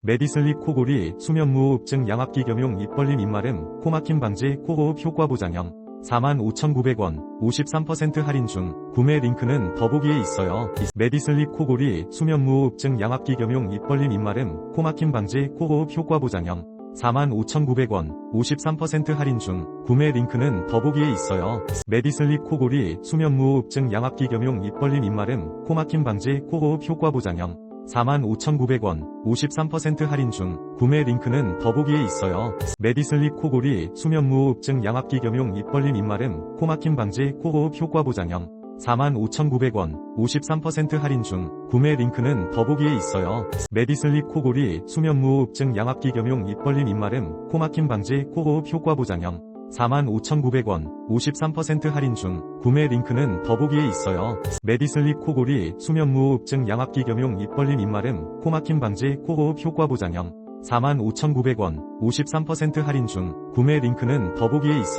메디슬립 코골이, 수면무호흡증 양압기 겸용 입벌림 입마름, 코막힘 방지 코호흡 효과 보장형 45,900원, 53% 할인 중, 구매 링크는 더보기에 있어요. 메디슬립 코골이, 수면무호흡증 양압기 겸용 입벌림 입마름, 코막힘 방지 코호흡 효과 보장형 45,900원, 53% 할인 중, 구매 링크는 더보기에 있어요. 메디슬립 코골이, 수면무호흡증 양압기 겸용 입벌림 입마름, 코막힘 방지 코호흡 효과 보장형 45,900원, 53% 할인 중, 구매 링크는 더보기에 있어요. 메디슬립 코골이, 수면무호흡증 양압기 겸용 입벌림 입마름, 코막힘 방지 코호흡 효과 보장형 45,900원, 53% 할인 중, 구매 링크는 더보기에 있어요. 메디슬립 코골이, 수면무호흡증 양압기 겸용 입벌림 입마름, 코막힘 방지 코호흡 효과 보장형 45,900원, 53% 할인 중, 구매 링크는 더보기에 있어요. 메디슬립 코골이, 수면무호흡증 양압기 겸용 입벌림 입마름, 코막힘 방지 코호흡 효과 보장형 45,900원, 53% 할인 중, 구매 링크는 더보기에 있어요.